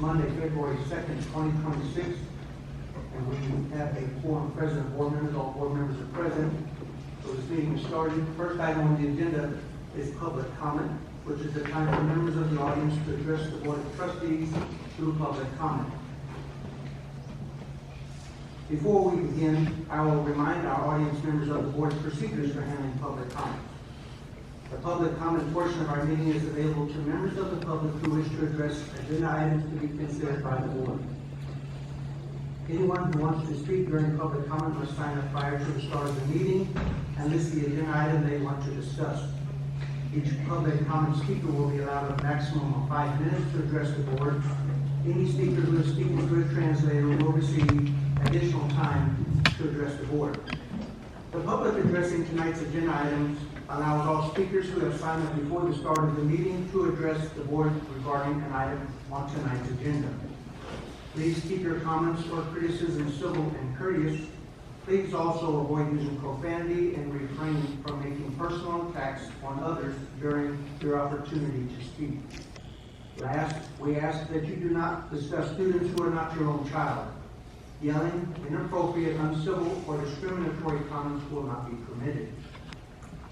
Monday, February 2nd, 2026, and we have a quorum present. Board members, all board members are present. So this meeting is started. First item on the agenda is public comment, which is the time for members of the audience to address the Board of Trustees through public comment. Before we begin, I will remind our audience members of the board's procedures for handling public comments. The public comment portion of our meeting is available to members of the public who wish to address agenda items to be considered by the board. Anyone who wants to speak during public comment must sign up prior to the start of the meeting and list the agenda item they want to discuss. Each public comment speaker will be allowed a maximum of 5 minutes to address the board. Any speaker who is speaking through a translator will receive additional time to address the board. The public addressing tonight's agenda items allows all speakers who have signed up before the start of the meeting to address the board regarding an item on tonight's agenda. Please keep your comments or criticisms civil and courteous. Please also avoid using profanity and refrain from making personal attacks on others during your opportunity to speak. Last, we ask that you do not discuss students who are not your own child. Yelling, inappropriate, uncivil, or discriminatory comments will not be permitted.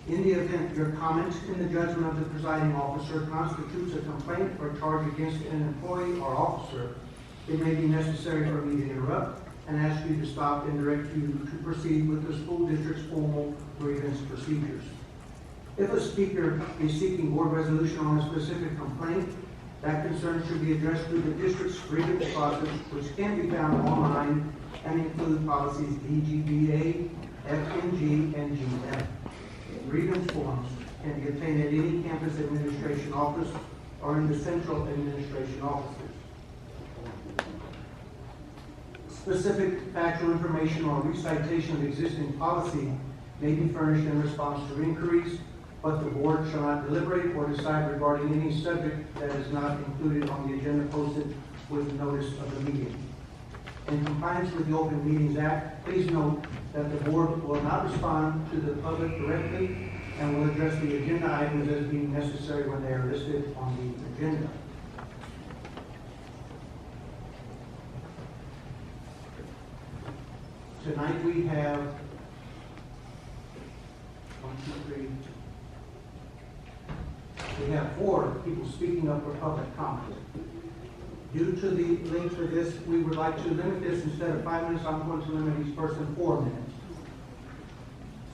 In the event your comment in the judgment of the presiding officer constitutes a complaint or charge against an employee or officer, it may be necessary for me to interrupt and ask you to stop and direct you to proceed with the school district's formal grievance procedures. If a speaker is seeking board resolution on a specific complaint, that concern should be addressed through the district's grievance process, which can be found online and include policies DGBA, FNG, and GF. Grievance forms can be obtained at any campus administration office or in the central administration offices. Specific factual information or recitation of existing policy may be furnished in response to inquiries, but the board shall not deliberate or decide regarding any subject that is not included on the agenda posted with notice of the meeting. In compliance with the Open Meetings Act, please note that the board will not respond to the public directly and will address the agenda items as being necessary when they are listed on the agenda. Tonight we have 4 people speaking up for public comment. Due to the length of this, we would like to limit this. Instead of 5 minutes, I'm going to limit each person 4 minutes.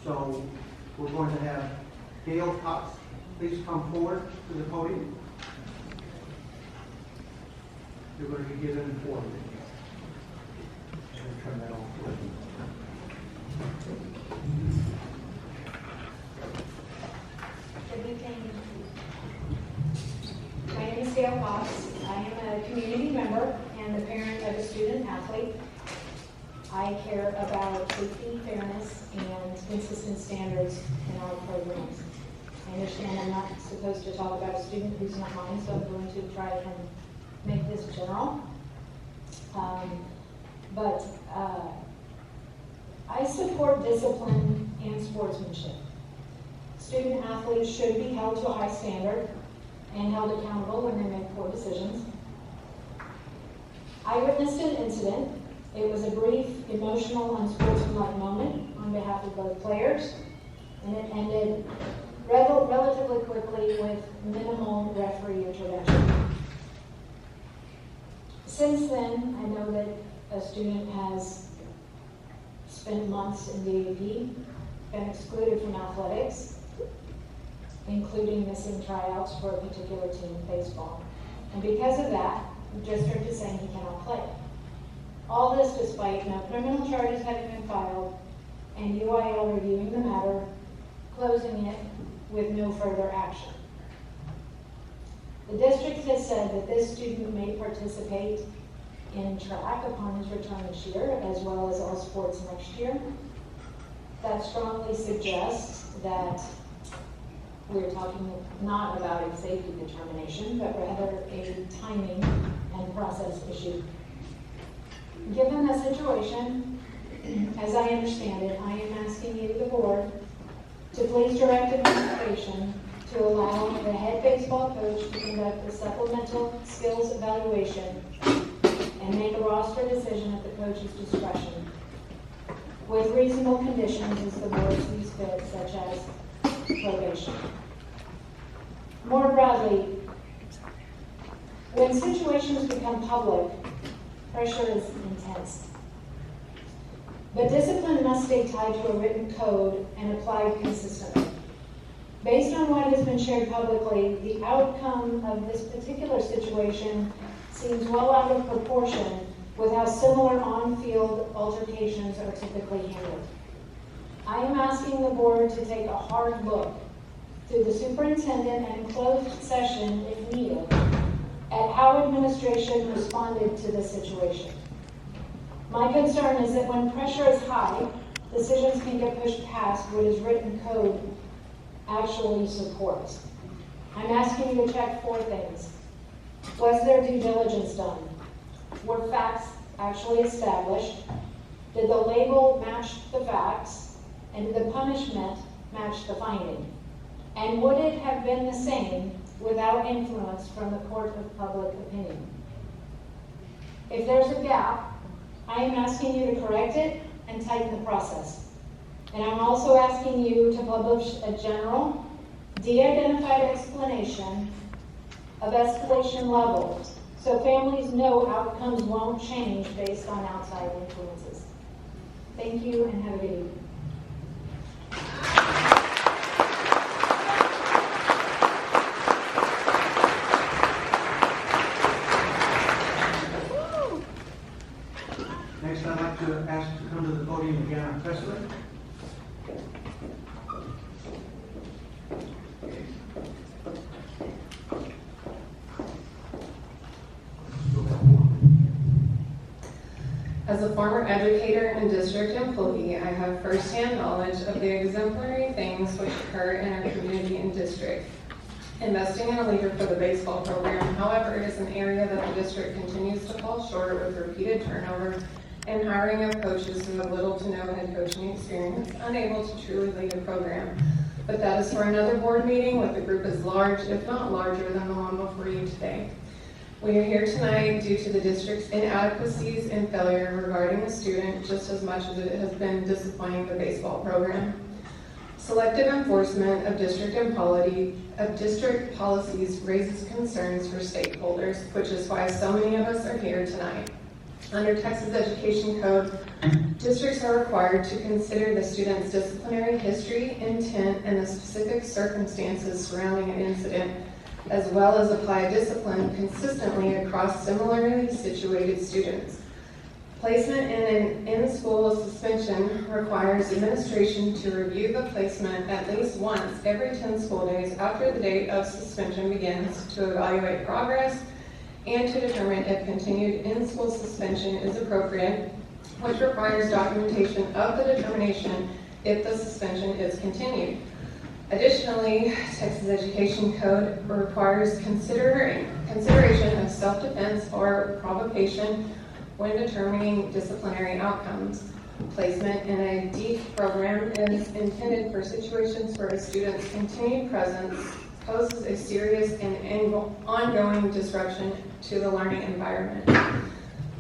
So we're going to have Gail Cox, please come forward to the podium. You're going to be given 4 minutes. Turn that on. Good evening. My name is Gail Cox. I am a community member and the parent of a student athlete. I care about safety, fairness, and consistent standards in our programs. I understand I'm not supposed to talk about a student who's not mine, so I'm going to try and make this general. I support discipline and sportsmanship. Student athletes should be held to a high standard and held accountable when they make poor decisions. I witnessed an incident. It was a brief, emotional, unsportsmanlike moment on behalf of both players, and it ended relatively quickly with minimal referee intervention. Since then, I know that a student has spent months in DAP, been excluded from athletics, including missing tryouts for a particular team, baseball. And because of that, the district is saying he cannot play. All this despite no criminal charges having been filed and UIL reviewing the matter, closing it with no further action. The district has said that this student may participate in track upon his return this year, as well as all sports next year. That strongly suggests that we're talking not about a safety determination, but rather a timing and process issue. Given the situation, as I understand it, I am asking you, the board, to please direct administration to allow the head baseball coach to conduct a supplemental skills evaluation and make a roster decision at the coach's discretion, with reasonable conditions as the board sees fit, such as probation. More broadly, when situations become public, pressure is intense. But discipline must stay tied to a written code and applied consistently. Based on what has been shared publicly, the outcome of this particular situation seems well out of proportion with how similar on-field altercations are typically handled. I am asking the board to take a hard look through the superintendent and in closed session, if needed, at how administration responded to this situation. My concern is that when pressure is high, decisions can get pushed past what is written code actually supports. I'm asking you to check 4 things. Was there due diligence done? Were facts actually established? Did the label match the facts? And did the punishment match the finding? And would it have been the same without influence from the court of public opinion? If there's a gap, I am asking you to correct it and tighten the process. And I'm also asking you to publish a general, de-identified explanation of escalation levels so families know outcomes won't change based on outside influences. Thank you and have a good evening. Next, I'd like to ask to come to the podium Jana Presley. As a former educator and district employee, I have firsthand knowledge of the exemplary things which occur in our community and district. Investing in a leader for the baseball program, however, is an area that the district continues to fall short with repeated turnover and hiring of coaches who have little to no head coaching experience, unable to truly lead a program. But that is for another board meeting with a group as large, if not larger, than the one before you today. We are here tonight due to the district's inadequacies and failure regarding the student, just as much as it has been disappointing the baseball program. Selective enforcement of district policies raises concerns for stakeholders, which is why so many of us are here tonight. Under Texas Education Code, districts are required to consider the student's disciplinary history, intent, and the specific circumstances surrounding an incident, as well as apply discipline consistently across similarly situated students. Placement in an in-school suspension requires administration to review the placement at least once every 10 school days after the date of suspension begins to evaluate progress and to determine if continued in-school suspension is appropriate, which requires documentation of the determination if the suspension is continued. Additionally, Texas Education Code requires consideration of self-defense or provocation when determining disciplinary outcomes. Placement in a DEEF program is intended for situations where a student's continued presence poses a serious and ongoing disruption to the learning environment.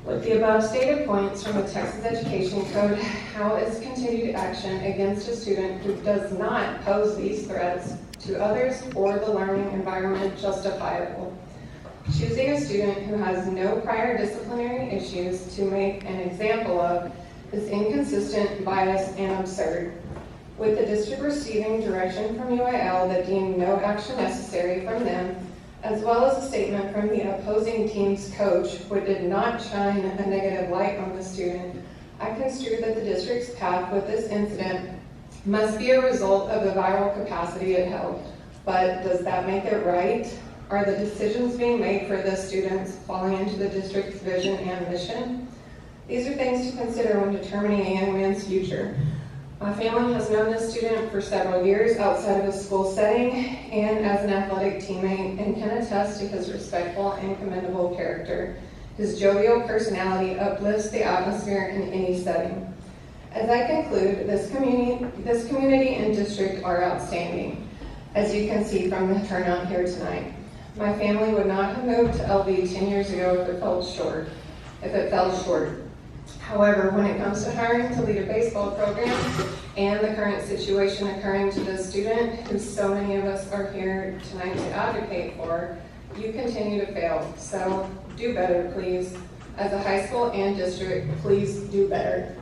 With the above stated points from the Texas Education Code, how is continued action against a student who does not pose these threats to others or the learning environment justifiable? Choosing a student who has no prior disciplinary issues to make an example of is inconsistent, biased, and absurd. With the district receiving direction from UIL that deemed no action necessary from them, as well as a statement from the opposing team's coach, which did not shine a negative light on the student, I construe that the district's path with this incident must be a result of the viral capacity it held. But does that make it right? Are the decisions being made for the students falling into the district's vision and mission? These are things to consider when determining a young man's future. My family has known this student for several years outside of a school setting and as an athletic teammate, and can attest to his respectful and commendable character. His jovial personality uplifts the atmosphere in any setting. As I conclude, this community and district are outstanding. as you can see from the turnout here tonight. My family would not have moved to LV 10 years ago if it fell short. However, when it comes to hiring to lead a baseball program and the current situation occurring to this student, who so many of us are here tonight to advocate for, you continue to fail. So do better, please. As a high school and district, please do better.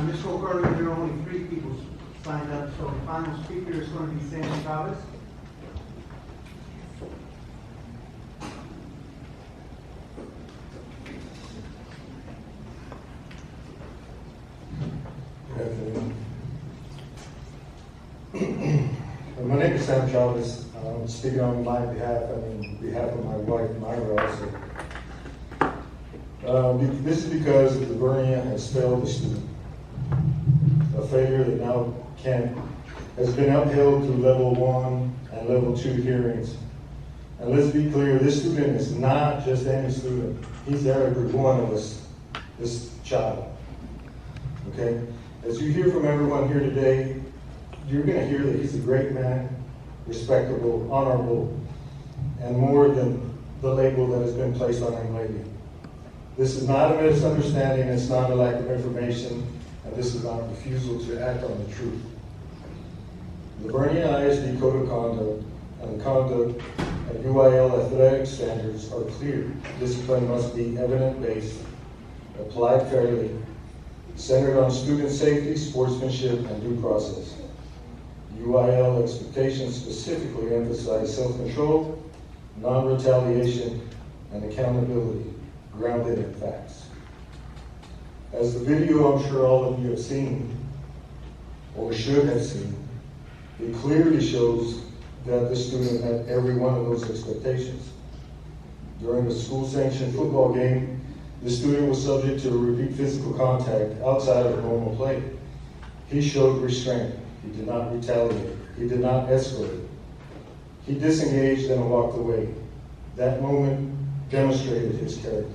Ms. O'Gorley, there are only 3 people signed up, so the final speaker is going to be Sandy Chavez. Good afternoon. My name is Sam Chavez. I'm speaking on my behalf, behalf of my wife, Myra, also. This is because the Vernia has failed the student. A failure that now has been upheld through level 1 and level 2 hearings. And let's be clear, this student is not just any student. He's every one of us, this child. Okay? As you hear from everyone here today, you're going to hear that he's a great man, respectable, honorable, and more than the label that has been placed on him lately. This is not a misunderstanding, it's not a lack of information, and this is not a refusal to act on the truth. The Vernia ISD Code of Conduct and the conduct and UIL athletic standards are clear. Discipline must be evidence-based, applied fairly, centered on student safety, sportsmanship, and due process. UIL expectations specifically emphasize self-control, non-retaliation, and accountability, grounded in facts. As the video I'm sure all of you have seen, or should have seen, it clearly shows that the student met every one of those expectations. During a school-sanctioned football game, the student was subject to a repeat physical contact outside of normal play. He showed restraint. He did not retaliate. He did not escalate. He disengaged and walked away. That moment demonstrated his character.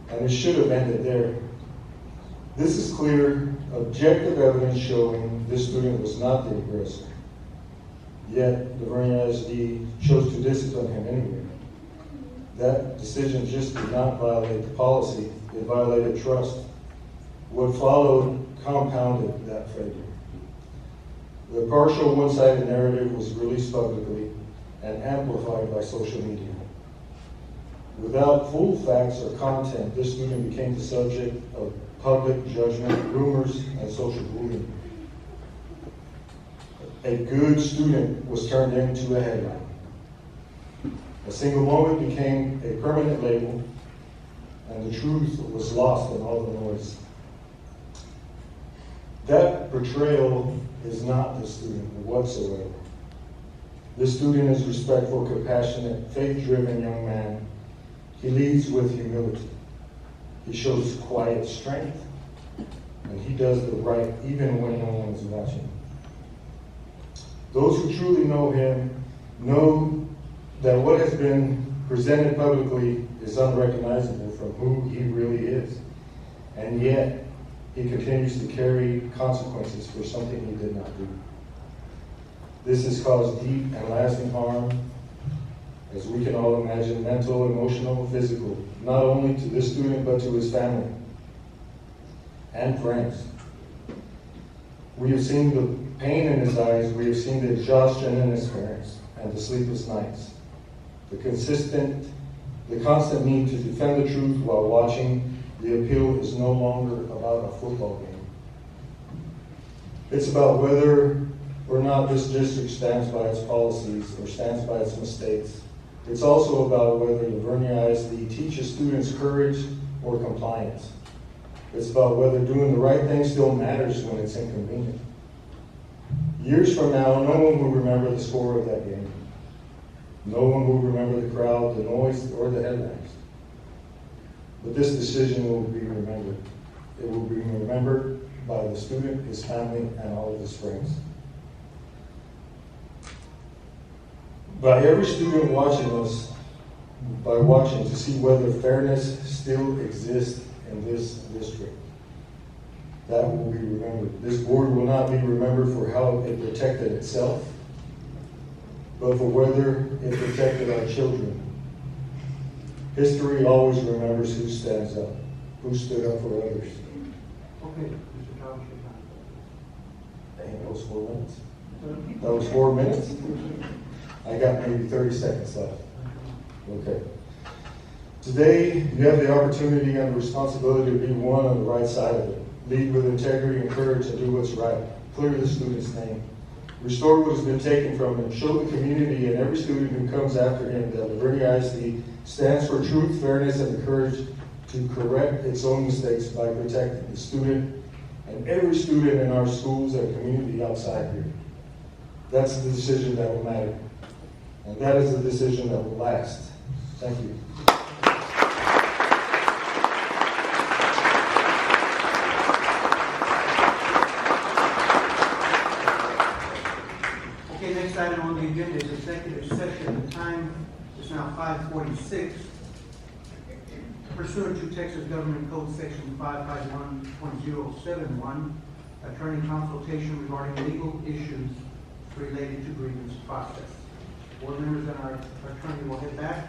And it should have ended there. This is clear, objective evidence showing this student was not the aggressor. Yet, the Vernia ISD chose to discipline him anyway. That decision just did not violate the policy, it violated trust. What followed compounded that failure. The partial one-sided narrative was released publicly and amplified by social media. Without full facts or content, this student became the subject of public judgment, rumors, and social bullying. A good student was turned into a headline. A single moment became a permanent label, and the truth was lost in all the noise. That portrayal is not the student whatsoever. This student is a respectful, compassionate, faith-driven young man. He leads with humility. He shows quiet strength, and he does the right even when no one is watching. Those who truly know him know that what has been presented publicly is unrecognizable from who he really is. And yet, he continues to carry consequences for something he did not do. This has caused deep and lasting harm, as we can all imagine, mental, emotional, physical, not only to this student, but to his family and friends. We have seen the pain in his eyes, we have seen the exhaustion in his parents, and the sleepless nights. The constant need to defend the truth while watching the appeal is no longer about a football game. It's about whether or not this district stands by its policies or stands by its mistakes. It's also about whether the Vernia ISD teaches students courage or compliance. It's about whether doing the right thing still matters when it's inconvenient. Years from now, no one will remember the score of that game. No one will remember the crowd, the noise, or the headlines. But this decision will be remembered. It will be remembered by the student, his family, and all of his friends. By every student watching us, by watching to see whether fairness still exists in this district. That will be remembered. This board will not be remembered for how it protected itself, but for whether it protected our children. History always remembers who stands up, who stood up for others. Okay, Mr. Thomas, your time. I think that was 4 minutes. That was 4 minutes? I got maybe 30 seconds left. Okay. Today, you have the opportunity and the responsibility to be one on the right side of it. Lead with integrity and courage and do what's right. Clear the student's name. Restore what has been taken from him. Show the community and every student who comes after him that Vernia ISD stands for truth, fairness, and the courage to correct its own mistakes by protecting the student and every student in our schools and community outside here. That's the decision that will matter. And that is the decision that will last. Thank you. Okay, next item on the agenda is executive session. The time is now 5:46. Pursuant to Texas Government Code Section 551.071, attorney consultation regarding legal issues related to grievance process. Board members and our attorney will head back.